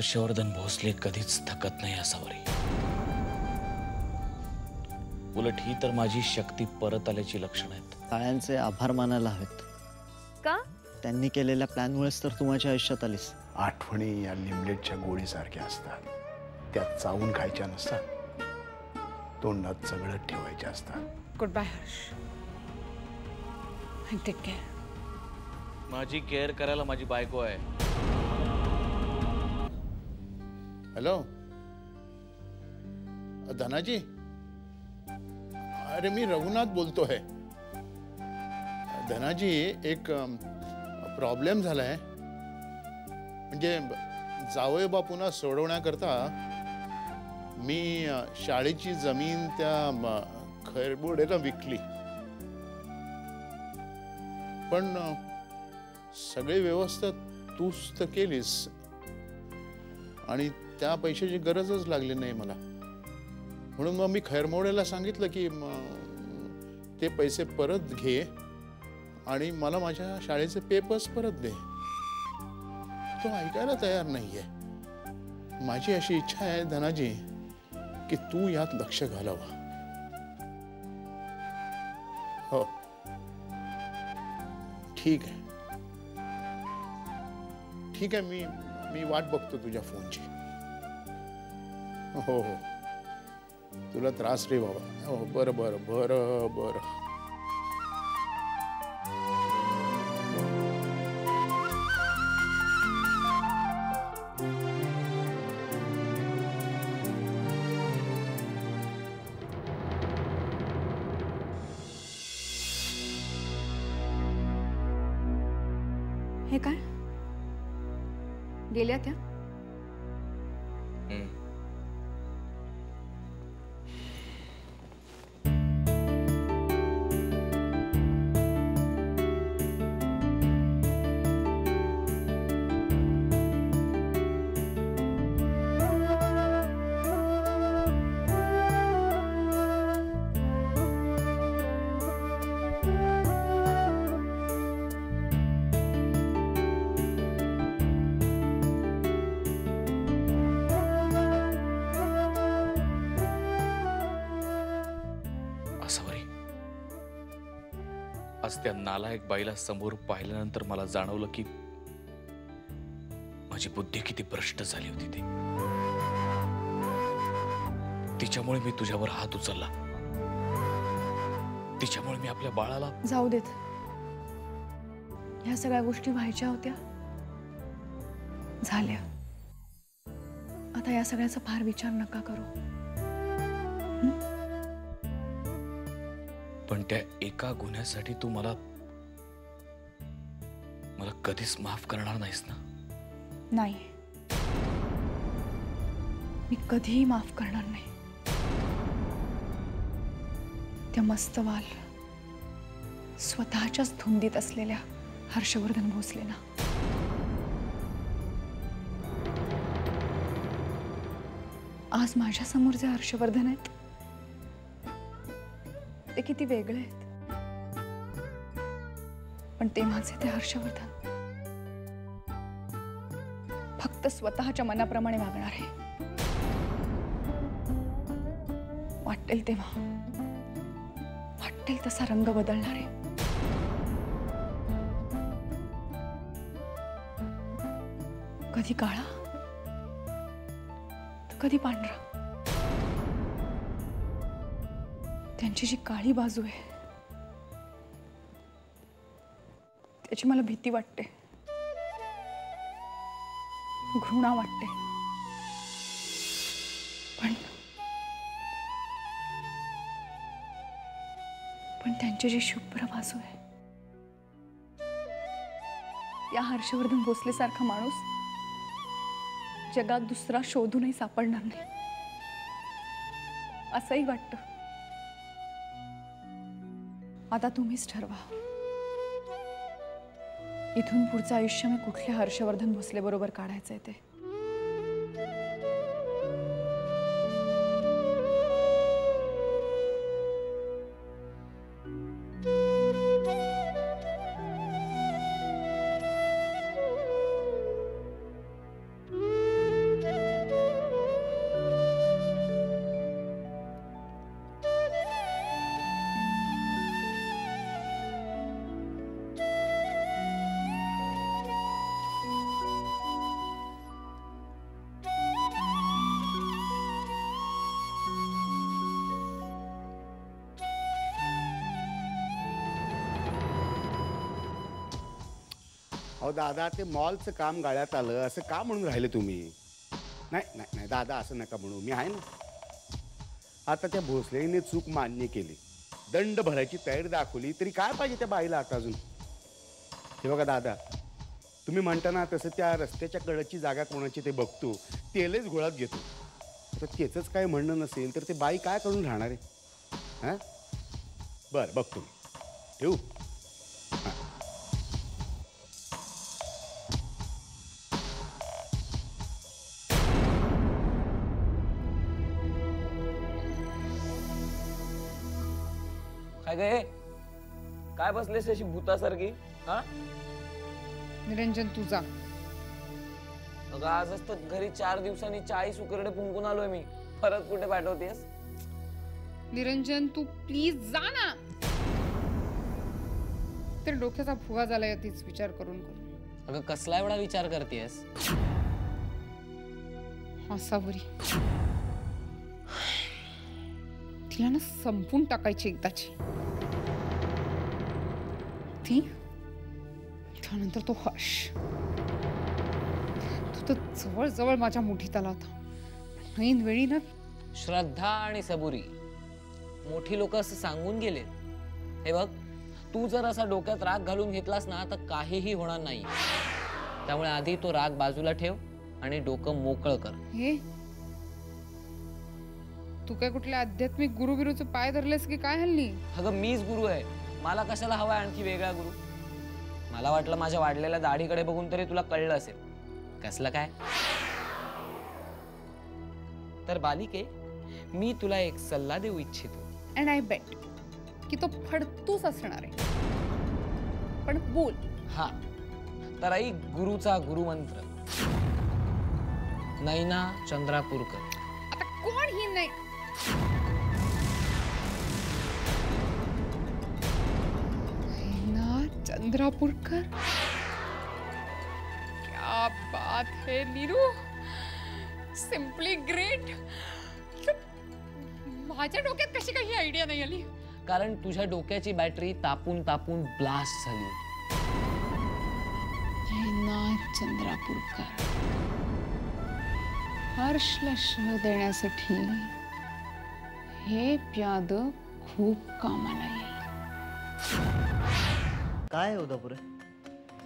हर्षवर्धन भोसले कधीच थकत नाही असावरी. उलट ही तर माझी शक्ती परत आल्याची लक्षणं आहेत. ताळ्यांचे आभार मानायला हवेत. का? त्यांनी केलेल्या प्लॅनमुळेच तर तू माझ्या आयुष्यात आलीस. आठवणी या लिमलेटच्या गोळीसारख्या असतात. त्या चावून खायच्या नसतात, तोंडात चगळत ठेवायच्या असतात. Good bye Harsh. Take care. माझी केअर करायला माझी बायको आहे. हॅलो धनाजी, अरे मी रघुनाथ बोलतोय. धनाजी, एक प्रॉब्लेम झालाय. म्हणजे जावई बापूंना सोडवण्याकरता मी शाळेची जमीन त्या खैरबोडेला विकली. पण सगळी व्यवस्था तूच तर केलीस आणि त्या पैशाची गरजच लागली नाही मला. म्हणून मग मी खैरमोडेला सांगितलं की ते पैसे परत घे आणि मला माझ्या शाळेचे पेपर्स परत दे. तो ऐकायला तयार नाहीये. माझी अशी इच्छा आहे धनाजी की तू यात लक्ष घालावं. हो ठीक आहे, ठीक आहे. मी वाट बघतो तुझ्या फोनची. हो हो, तुला त्रास रे बाबा. हो बरं बरं बरं बरं. हे काय गेल्या त्या? आज त्या नालायक बाईला समोर पाहिल्यानंतर मला जाणवलं की माझी बुद्धी किती भ्रष्ट झाली होती ती. तिच्यामुळे मी तुझ्यावर हात उचलला. तिच्यामुळे मी आपल्या बाळाला. जाऊ देत. ह्या सगळ्या गोष्टी व्हायच्या होत्या, झाल्या. आता या सगळ्याचा फार विचार नका करू. पण त्या एका गुन्ह्यासाठी तू मला कधीच माफ करणार नाहीस ना? नाही, मी कधीही माफ करणार नाही. त्या मस्तवाल स्वतःच्याच धुंदीत असलेल्या हर्षवर्धन भोसलेना. आज माझ्या समोर जे हर्षवर्धन आहेत ते किती वेगळे आहेत, पण ते माझे ते हर्षवर्धन फक्त स्वतःच्या मनाप्रमाणे वागणार आहे. वाटेल तेव्हा वाटेल तसा रंग बदलणार आहे. कधी काळा तर कधी पांढरा. त्यांची जी काळी बाजू आहे त्याची मला भीती वाटते, घृणा वाटते. पण त्यांची जी शुभ्र बाजू आहे, या हर्षवर्धन भोसले सारखा माणूस जगात दुसरा शोधूनही सापडणार नाही असंही वाटतं. आता तुम्हीच ठरवा, इथून पुढचं आयुष्य मी कुठल्या हर्षवर्धन भोसले बरोबर काढायचंय ते. अहो दादा, ते मॉलचं काम गाळ्यात आलं असं का म्हणून राहिले तुम्ही? नाही नाही नाही दादा, असं नका म्हणू, मी आहे ना. आता त्या भोसलेने चूक मान्य केली, दंड भरायची तयारी दाखवली, तरी काय पाहिजे त्या बाईला आता अजून? हे बघा दादा, तुम्ही म्हणता ना तसं त्या रस्त्याच्या कडेची जागा कोणाची ते बघतो, तेलच गोळात घेतो. तर त्याचंच काय म्हणणं नसेल तर ते बाई काय करून राहणार आहे? हां, बरं बघतो मी. ठेवू? काय गे, काय बसलेस अशी भूतासारखी? हा, निरंजन तुझा अगं आज असतात घरी 4 दिवसांनी 40 उकरडे फुंकून आलोय मी. परत कुठे पाठवतेस? निरंजन तू प्लीज जा ना. तर डोक्याचा फुगा झालाय तीच विचार करून करून. अगं कसला एवढा विचार करतेस? हसावरी तिला ना संपून टाकायची एकदाची. ती त्यानंतर तो हर्ष, तो तर जवळ जवळ माझ्या मुठीत आला होता. ऐन वेळी ना श्रद्धा आणि सबुरी मोठी लोक असं सांगून गेले. हे बघ, तू जर असा डोक्यात राग घालून घेतलास ना तर काहीही होणार नाही. त्यामुळे आधी तो राग बाजूला ठेव आणि डोकं मोकळं कर. हे तू काय कुठल्या आध्यात्मिक गुरुबिरूचे पाय धरलेस की काय हल्ली? अगं मीच गुरु आहे, मला कशाला हवाय आणखी वेगळा गुरु? मला वाटलं माझ्या वाढलेल्या दाढीकडे बघून तरी तुला कळलं असेल. कसलं काय? तर बालिके, मी तुला एक सल्ला देऊ इच्छितो. अँड आय बेट की तो फडतूस असणार आहे, पण बोल. हा, तर ऐक गुरुचा गुरुमंत्र. नैना चंद्रापूरकर. आता कोण ही नाही? नैना चंद्रापूरकर, क्या बात है नीरू, सिम्पली ग्रेट. माझ्या डोक्यात कशी काही आयडिया नाही आली? कारण तुझ्या डोक्याची बॅटरी तापून तापून ब्लास्ट झाली. नैना चंद्रापूरकर हर्षला शह देण्यासाठी हे प्याद खूप कामाला येईल. काय उदापुरे?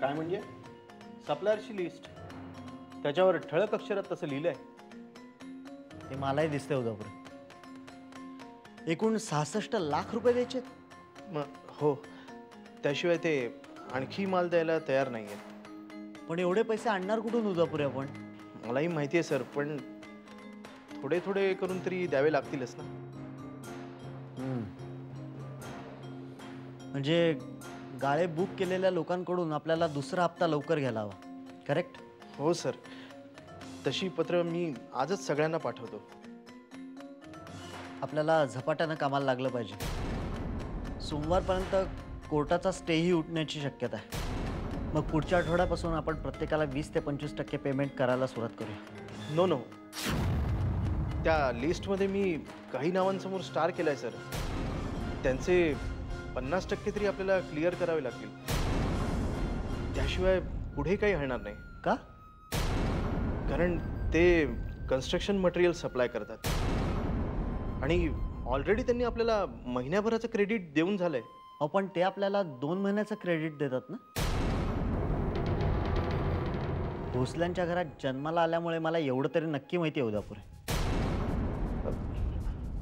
काय म्हणजे? सप्लायरची लिस्ट, त्याच्यावर ठळक अक्षरात तसं लिहिलंय. हे मलाही दिसतंय उदापुरे. एकूण 66 लाख रुपये द्यायचे. मग हो, त्याशिवाय ते आणखी माल द्यायला तयार नाही आहेत. पण एवढे पैसे आणणार कुठून उदापुरे आपण? मलाही माहिती आहे सर, पण थोडे थोडे करून तरी द्यावे लागतीलच ना. म्हणजे गाळे बुक केलेल्या लोकांकडून आपल्याला दुसरा हप्ता लवकर घ्यायला हवा, करेक्ट? हो सर, तशी पत्र मी आजच सगळ्यांना पाठवतो. आपल्याला झपाट्यानं कामाला लागलं पाहिजे. सोमवारपर्यंत कोर्टाचा स्टेही उठण्याची शक्यता आहे. मग पुढच्या आठवड्यापासून आपण प्रत्येकाला 20 ते 25% पेमेंट करायला सुरुवात करूया. नो, त्या लिस्टमध्ये मी काही नावांसमोर स्टार केलाय सर. त्यांचे 50% तरी आपल्याला क्लिअर करावे लागतील. त्याशिवाय पुढे काही हलणार नाही. का? कारण ते कन्स्ट्रक्शन मटेरियल सप्लाय करतात आणि ऑलरेडी त्यांनी आपल्याला महिन्याभराचं क्रेडिट देऊन झालंय. पण ते आपल्याला 2 महिन्याचं क्रेडिट देतात ना? भोसल्यांच्या घरात जन्माला आल्यामुळे मला एवढं तरी नक्की माहिती आहे उदापुरे.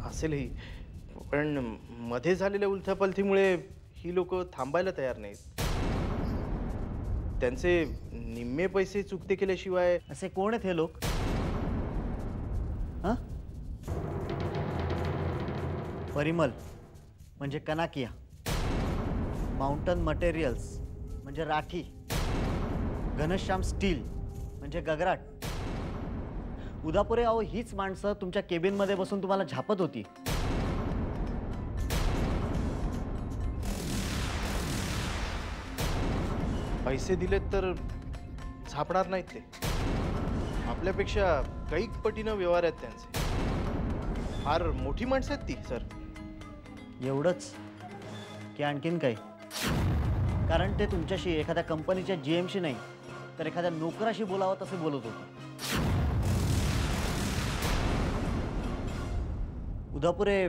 असेलही, पण मध्ये झालेल्या उलथापालथीमुळे ही लोक थांबायला तयार नाहीत. त्यांचे निम्मे पैसे चुकते केल्याशिवाय. असे कोण आहेत हे लोक? हां, परिमल म्हणजे कनाकिया, माउंटन मटेरियल्स म्हणजे राठी, घनश्याम स्टील म्हणजे गगराट. उदापुरे, अहो हीच माणसं तुमच्या केबिनमध्ये बसून तुम्हाला झापत होती. पैसे दिलेत तर झापणार नाहीत ते. आपल्यापेक्षा कैक पटीनं व्यवहार आहेत त्यांचे. फार मोठी माणसं आहेत ती सर. एवढंच की आणखीन काही? कारण ते तुमच्याशी एखाद्या कंपनीच्या GMशी नाही तर एखाद्या नोकराशी बोलावं तसे बोलत होते. उदापुरे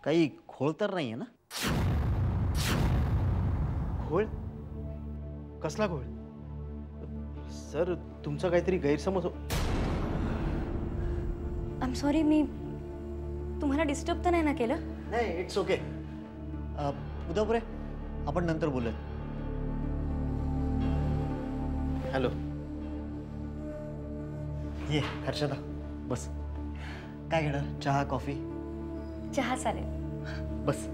काही खोळ तर नाही आहे ना? घोळ? कसला घोळ? सर, तुमचा काहीतरी गैरसमज आय एम सॉरी, मी तुम्हाला डिस्टर्ब तर नाही ना केलं? नाही, इट्स ओके. उदापुरे आपण नंतर बोलूया. हॅलो. ये हर्षदा, बस. काय घेणार? चहा, कॉफी? चहा चालेल. बस.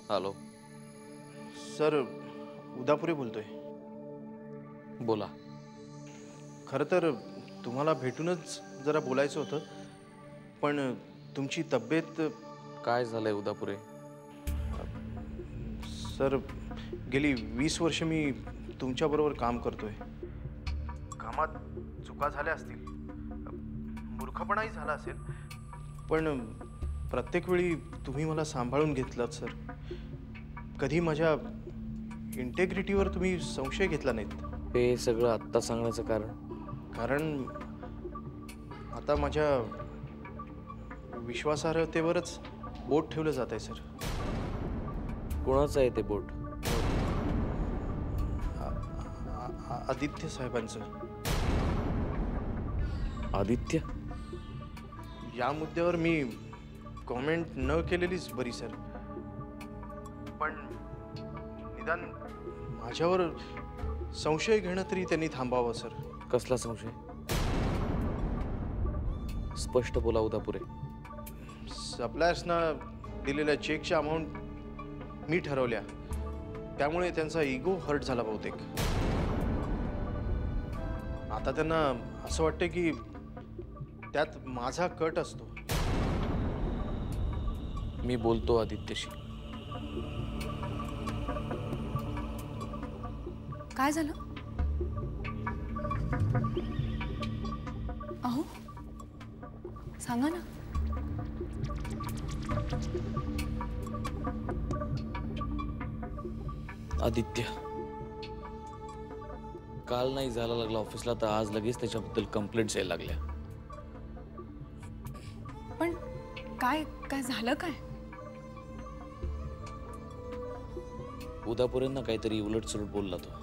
हॅलो. सर, उदापुरे बोलतोय. बोला. खरं तर तुम्हाला भेटूनच जरा बोलायचं होतं, पण तुमची तब्येत. काय झालंय उदापुरे? सर, गेली 20 वर्ष मी तुमच्याबरोबर काम करतोय. कामात चुका झाल्या असतील, मूर्खपणाही झाला असेल, पण प्रत्येक वेळी तुम्ही मला सांभाळून घेतलात सर. कधी माझ्या इंटेग्रिटीवर तुम्ही संशय घेतला नाहीत. हे सगळं आत्ता सांगण्याचं कारण आता माझ्या विश्वासार्हतेवरच बोट ठेवलं जात आहे सर. कोणाचं आहे ते बोट? आदित्य साहेबांचं. आदित्य? या मुद्द्यावर मी कॉमेंट न केलेलीच बरी सर, पण निदान माझ्यावर संशय घेणं तरी त्यांनी थांबावं सर. कसला संशय? स्पष्ट बोला उदापुरे. सप्लायर्सना दिलेल्या चेकच्या अमाऊंट मी ठरवल्या, त्यामुळे त्यांचा इगो हर्ट झाला बहुतेक. आता त्यांना असं वाटतं की त्यात माझा कट असतो. मी बोलतो आदित्यशी. काय झालं? अहो, सांगा ना. आदित्य काल नाही जायला लागला ऑफिसला, तर आज लगेच त्याच्याबद्दल कंप्लेंट्स यायला लागल्या. पण काय काय झालं? काय उदापुरेंना काहीतरी उलटसुलट बोलला तो.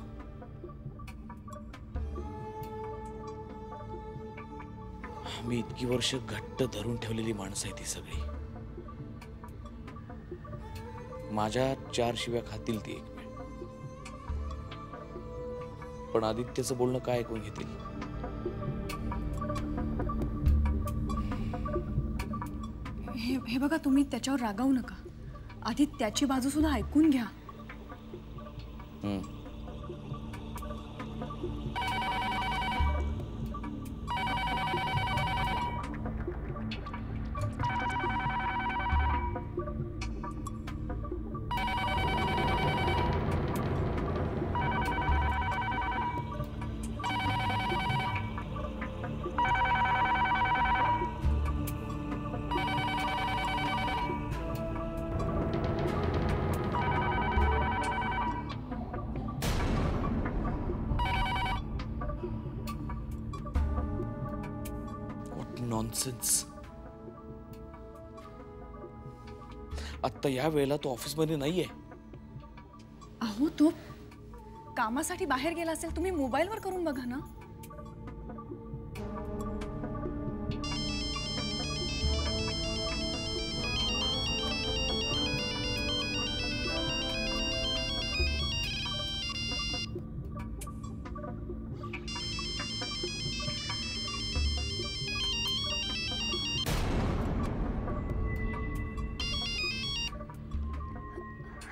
मी इतकी वर्ष घट्ट धरून ठेवलेली माणसं आहे ती सगळी. माझ्या 4 शिव्या खातील ती एक वेळ, पण आदित्यचं बोलणं काय ऐकून घेतील? हे बघा, तुम्ही त्याच्यावर रागावू नका. आधी त्याची बाजू सुद्धा ऐकून घ्या. नॉनसेन्स. आता या वेळेला तो ऑफिसमध्ये नाहीये. अहो, तो कामासाठी बाहेर गेला असेल. तुम्ही मोबाईलवर करून बघा ना.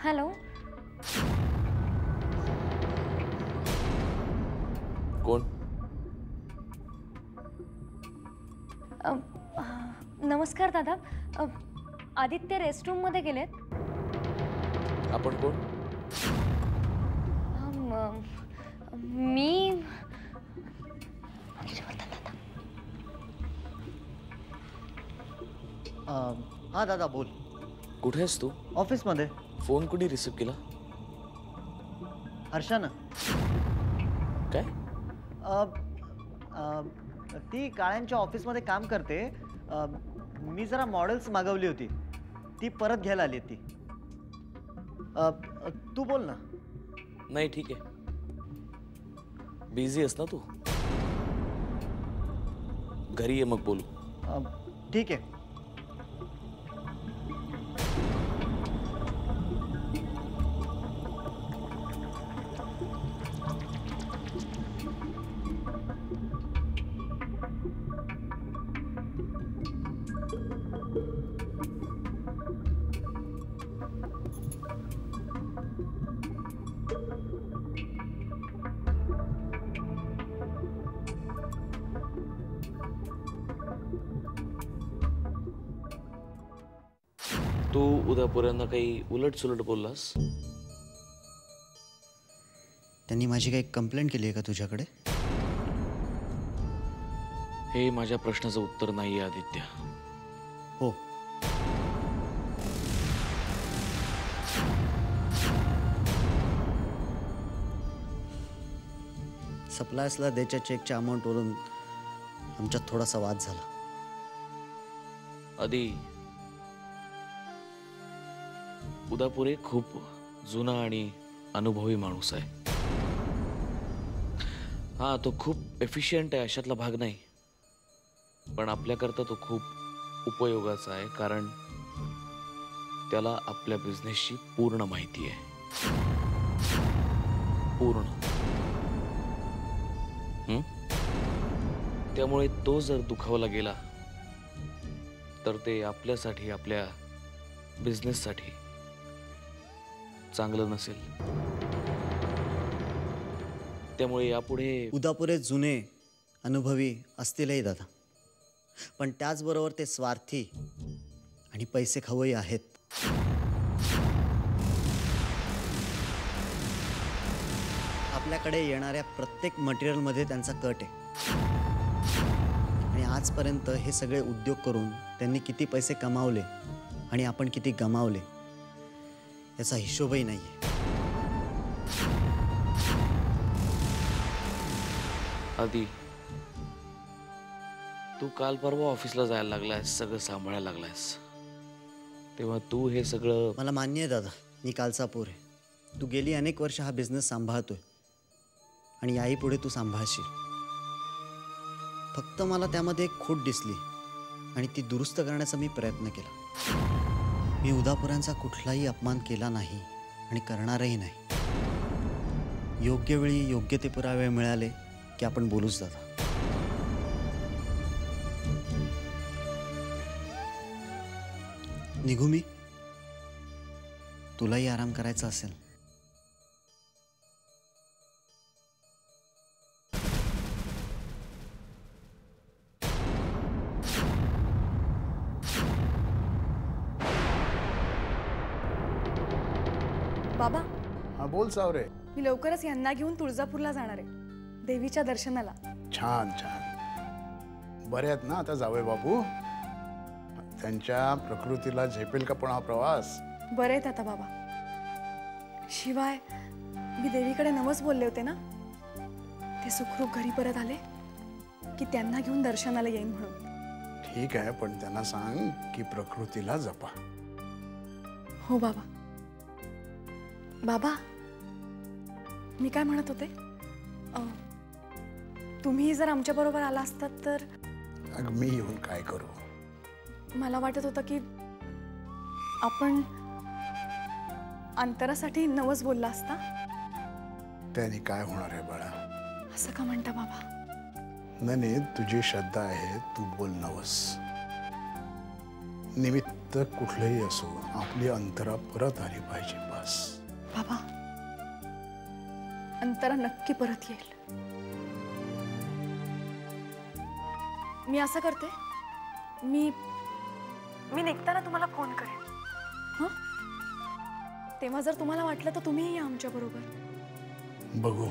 हॅलो. कोण? नमस्कार दादा. आदित्य रेस्टरूम मध्ये गेलेत. आपण कोण? मी हां दादा बोल. कुठे आहेस तू? ऑफिसमध्ये. फोन कुणी रिसीव्ह केला? हर्षानं. काय? ती काळ्यांच्या ऑफिसमध्ये काम करते. मी जरा मॉडेल्स मागवली होती, ती परत घ्यायला आली ती. तू बोल ना. नाही ठीक आहे. बिझी आहेस ना तू? घरी ये मग बोलू. ठीक आहे. तू उद्यापर्यंत काही उलट सुलट बोललास? त्यांनी माझी काही कंप्लेंट केली आहे का तुझ्याकडे? हे माझ्या प्रश्नाचं उत्तर नाही आहे आदित्य. हो. सप्लायर्सला द्यायच्या चेकच्या अमाऊंटवरून आमच्यात थोडासा वाद झाला. आधी उदापूर खूप जुना आणि अनुभवी माणूस आहे. हा, तो खूप एफिशियंट आहे अशातला भाग नाही, पण आपल्याकरता तो खूप उपयोगाचा आहे, कारण त्याला आपल्या बिझनेसची पूर्ण माहिती आहे. पूर्ण. त्यामुळे तो जर दुखावला गेला तर ते आपल्यासाठी, आपल्या बिझनेससाठी चांगलं नसेल. त्यामुळे यापुढे उदापुरे जुने अनुभवी असतीलही दादा, पण त्याचबरोबर ते स्वार्थी आणि पैसे खाऊही आहेत. आपल्याकडे येणाऱ्या प्रत्येक मटेरियलमध्ये त्यांचा कट आहे. आणि आजपर्यंत हे सगळे उद्योग करून त्यांनी किती पैसे कमावले आणि आपण किती गमावले याचा हिशोबही नाहीये. आधी तू काल परवा ऑफिसला जायला लागलायस, सगळं सांभाळायला लागलायस, तेव्हा तू हे सगळं. मला मान्य आहे दादा, मी कालचा पोर आहे. तू गेली अनेक वर्ष हा बिझनेस सांभाळतोय आणि याही पुढे तू सांभाळशील. फक्त मला त्यामध्ये एक खोट दिसली आणि ती दुरुस्त करण्याचा मी प्रयत्न केला. मी उदापुरांचा कुठलाही अपमान केला नाही आणि करणारही नाही. योग्य वेळी योग्य ते पुरावे मिळाले की आपण बोलूच दादा. निघू मी? तुलाही आराम करायचा असेल. बाबा, हा बोल सावरे. मी लवकरच यांना घेऊन तुळजापूरला जाणार आहे, देवीच्या दर्शनाला. छान छान. बरे आहेत ना आता जावई बापू? त्यांच्या प्रकृतीला झेपेल का पण हा प्रवास? बरे आहेत आता बाबा. शिवाय मी देवीकडे नवस बोलले होते ना, ते सुखरूप घरी परत आले की त्यांना घेऊन दर्शनाला येईन म्हणून. ठीक आहे, पण त्यांना सांग की प्रकृतीला जपा. हो बाबा. बाबा, मी काय म्हणत होते, तुम्ही जर आमच्या बरोबर आला असतात तर. अग मी येऊन काय करू? मला वाटत होतं की आपण अंतरासाठी नवस बोलला असता. त्याने काय होणार आहे बाळा? असं का म्हणता बाबा? नाही, तुझी श्रद्धा आहे, तू बोल नवस. निमित्त कुठलंही असो, आपली अंतरा परत आली पाहिजे बस. बाबा, अंतरा नक्की परत येईल. मी असं करते, मी मी निघताना तुम्हाला फोन करेन हां. तेव्हा जर तुम्हाला वाटलं तर तुम्हीही या आमच्या बरोबर. बघू.